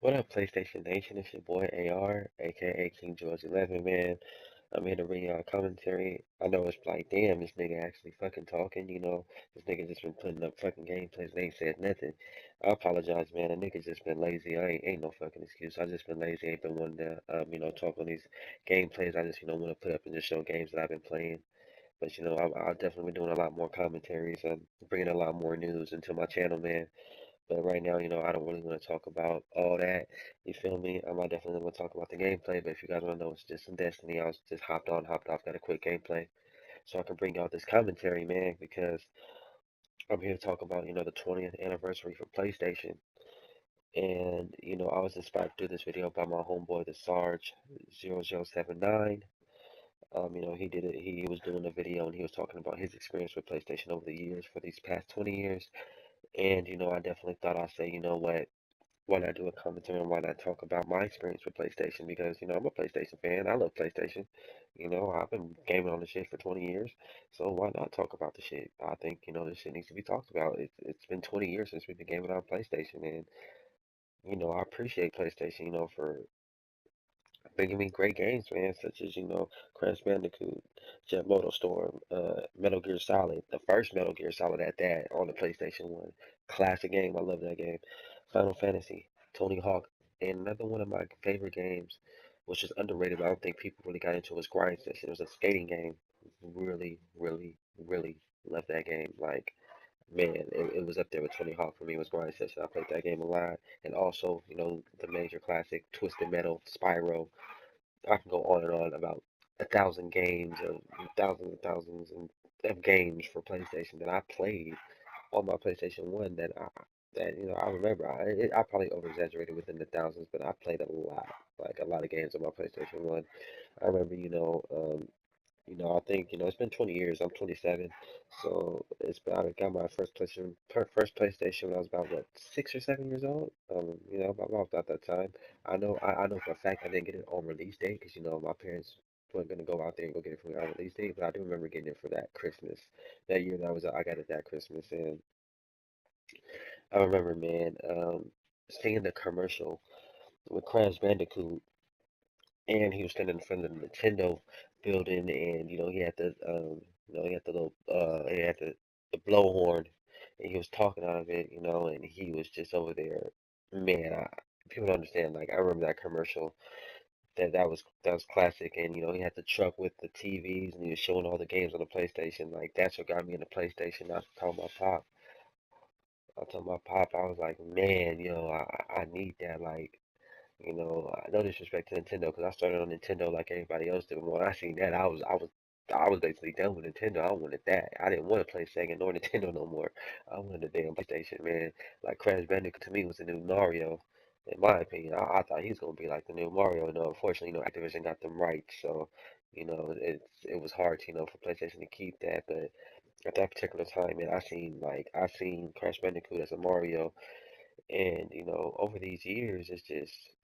What up, PlayStation Nation? It's your boy AR, aka King George 11, man. I'm here to bring y'all commentary. I know it's like, damn, this nigga actually fucking talking, This nigga just been putting up fucking gameplays and ain't said nothing. I apologize, man. A nigga just been lazy. I ain't no fucking excuse. I just been lazy. Ain't been wanting to, talk on these gameplays. I just, want to put up and just show games that I've been playing. But, I'll definitely be doing a lot more commentaries. I'm bringing a lot more news into my channel, man. But right now, I don't really want to talk about all that. You feel me? I definitely want to talk about the gameplay, but if you guys want to know, it's just some Destiny. I was just hopped on, hopped off, got a quick gameplay. So I can bring out this commentary, man, because I'm here to talk about, the 20th anniversary for PlayStation. And, I was inspired to do this video by my homeboy, the Sarge0079. He did it, he was doing a video and he was talking about his experience with PlayStation over the years for these past 20 years. And, I definitely thought I'd say, why not do a commentary and why not talk about my experience with PlayStation? Because, I'm a PlayStation fan. I love PlayStation. I've been gaming on the shit for 20 years. So why not talk about the shit? I think, this shit needs to be talked about. It's been 20 years since we've been gaming on PlayStation. And, I appreciate PlayStation, for bringing me great games, man, such as, Crash Bandicoot, Jet Moto Storm, Metal Gear Solid, the first Metal Gear Solid at that on the PlayStation 1. Classic game. I love that game. Final Fantasy, Tony Hawk, and another one of my favorite games, which is underrated, but I don't think people really got into, was Grind Session. It was a skating game. Really, really, really love that game. Like, man, it was up there with Tony Hawk for me. It was Grind Session. I played that game a lot. And also, the major classic, Twisted Metal, Spyro. I can go on and on about a thousand games of thousands and thousands of games for PlayStation that I played on my PlayStation 1 I remember. I probably over exaggerated within the thousands, but I played a lot, like a lot of games on my PlayStation 1. I remember, I think, it's been 20 years. I'm 27, so I got my first PlayStation when I was about what 6 or 7 years old. About that time. I know for a fact I didn't get it on release date because my parents weren't gonna go out there and go get it for me on release date, but I do remember getting it for that Christmas. That year that I got it that Christmas, and I remember, man, seeing the commercial with Crash Bandicoot, and he was standing in front of the Nintendo building, and he had he had the little, he had the blowhorn, and he was talking out of it, and he was just over there. Man, people don't understand. Like I remember that commercial. That was classic, and he had the truck with the TVs, and he was showing all the games on the PlayStation. Like that's what got me into PlayStation. I told my pop, I was like, man, I need that. Like, no disrespect to Nintendo, because I started on Nintendo like everybody else did. But when I seen that, I was basically done with Nintendo. I wanted that. I didn't want to play Sega nor Nintendo no more. I wanted a damn PlayStation, man. Like Crash Bandicoot to me was the new Mario, in my opinion. I thought he was gonna be like the new Mario. No, unfortunately, Activision got them right, so it was hard, for PlayStation to keep that. But at that particular time, man, I seen Crash Bandicoot as a Mario, and over these years, it's just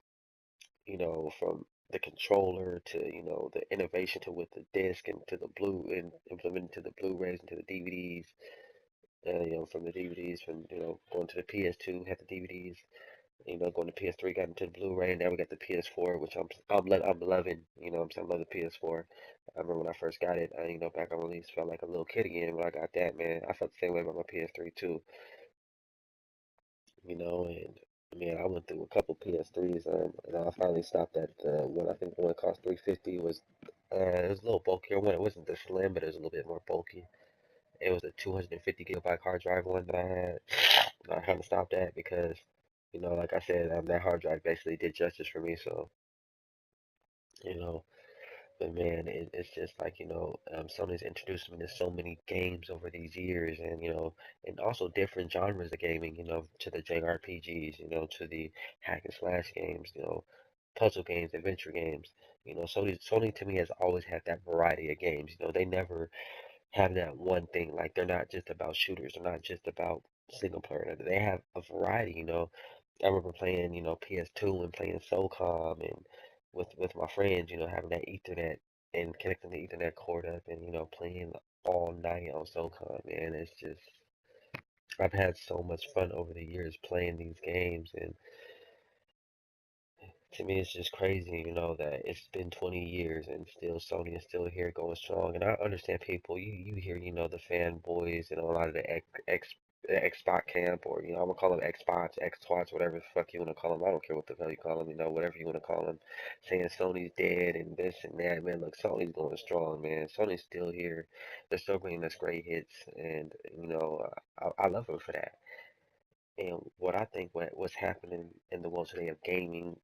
from the controller to, the innovation to with the disc and to the blue and implemented to the Blu-rays and to the DVDs, from the DVDs, from, going to the PS2, had the DVDs, going to PS3, got into the Blu-ray, and now we got the PS4, which I'm loving, I'm saying, I love the PS4. I remember when I first got it, back on release, felt like a little kid again when I got that, man. I felt the same way about my PS3 too, and man, I went through a couple PS3s, and I finally stopped at the one. I think the one that cost 350 was, it was a little bulkier one. It wasn't the slim, but it was a little bit more bulky. It was a 250 gigabyte hard drive one that I had. I kind of stopped at because, like I said, that hard drive basically did justice for me. So, you know, but man, it's just like, Sony's introduced me to so many games over these years, and and also different genres of gaming, to the JRPGs, to the hack and slash games, puzzle games, adventure games. Sony to me has always had that variety of games. They never have that one thing. Like they're not just about shooters. They're not just about single player. They have a variety. I remember playing, PS2 and playing SOCOM and with my friends, having that Ethernet and connecting the Ethernet cord up and playing all night on SOCOM. Man, it's just I've had so much fun over the years playing these games, and To me, it's just crazy, that it's been 20 years and still Sony is still here going strong. And I understand people, you hear, the fanboys and a lot of the Xbox camp, or, I'm gonna call them Xbox, Xtwats, whatever the fuck you want to call them. I don't care what the hell you call them, whatever you want to call them, saying Sony's dead and this and that. Man, look, Sony's going strong, man. Sony's still here. They're still bringing us great hits, and, I love them for that. And what I think what's happening in the world today of gaming,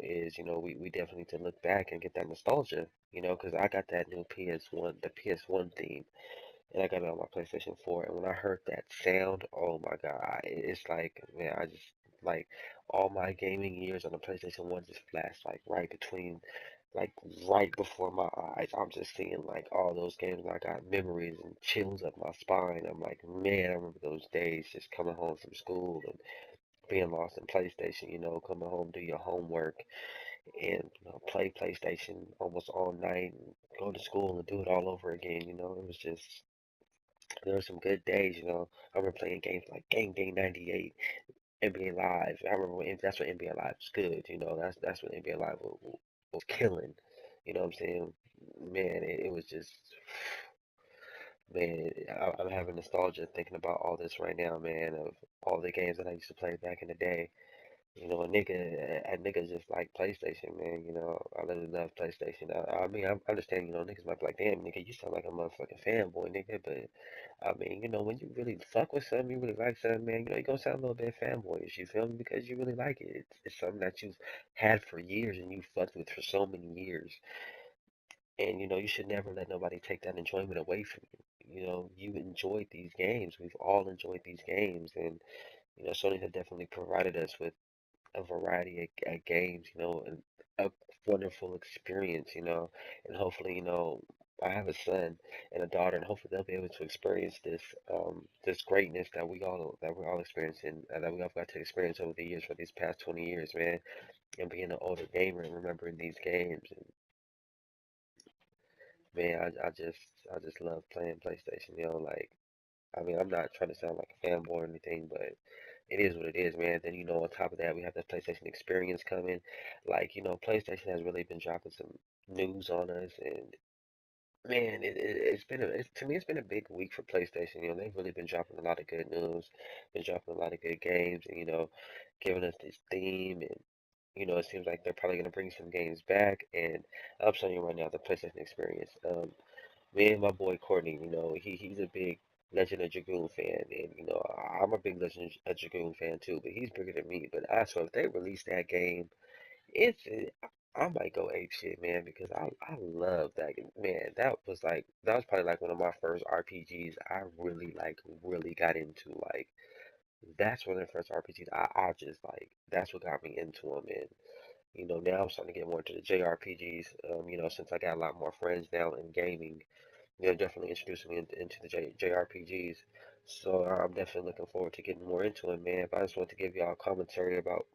is, we definitely need to look back and get that nostalgia, because I got that new PS1, the PS1 theme, and I got it on my PlayStation 4. And when I heard that sound, oh my God, it's like, man, I just like all my gaming years on the PlayStation 1 just flashed like like right before my eyes. I'm just seeing like all those games, and I got memories and chills up my spine. I'm like, man, I remember those days just coming home from school and being lost in PlayStation, coming home, do your homework and play PlayStation almost all night and go to school and do it all over again. It was just there were some good days. I remember playing games like Game Day '98, NBA Live. I remember that's when NBA Live was good. That's when NBA Live was killing. You know what I'm saying? Man, it was just man. I'm having nostalgia thinking about all this right now, man. Of all the games that I used to play back in the day. A nigga just like PlayStation, man. I really love PlayStation. I mean, I understand, niggas might be like, damn, nigga, you sound like a motherfucking fanboy, nigga. But, I mean, when you really fuck with something, you really like something, man, you're gonna sound a little bit fanboyish, you feel me? Because you really like it. It's something that you've had for years and you fucked with for so many years. And, you should never let nobody take that enjoyment away from you. You enjoyed these games. We've all enjoyed these games. And, Sony has definitely provided us with a variety of games, and a wonderful experience, and hopefully, I have a son and a daughter, and hopefully they'll be able to experience this greatness that we're all experiencing, that we all got to experience over the years for these past 20 years, man, and being an older gamer and remembering these games, and man, I just love playing PlayStation, like. I mean, I'm not trying to sound like a fanboy or anything, but it is what it is, man. Then, on top of that, we have the PlayStation Experience coming. Like, PlayStation has really been dropping some news on us, and man, to me, it's been a big week for PlayStation. They've really been dropping a lot of good news, been dropping a lot of good games, and, giving us this theme, and, it seems like they're probably going to bring some games back. And I'm showing you right now the PlayStation Experience. Me and my boy Courtney, he's a big Legend of Dragoon fan, and I'm a big Legend of Dragoon fan too, but he's bigger than me. But I swear, if they release that game, it's I might go ape shit, man, because I love that game. Man. That was probably like one of my first RPGs. I really really got into like that's one of the first RPGs I just like. That's what got me into them, and now I'm starting to get more into the JRPGs. Since I got a lot more friends now in gaming. Definitely introducing me into the JRPGs. So I'm definitely looking forward to getting more into it, man. But I just want to give y'all a commentary about,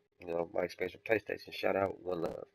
my experience with PlayStation. Shout out, one love.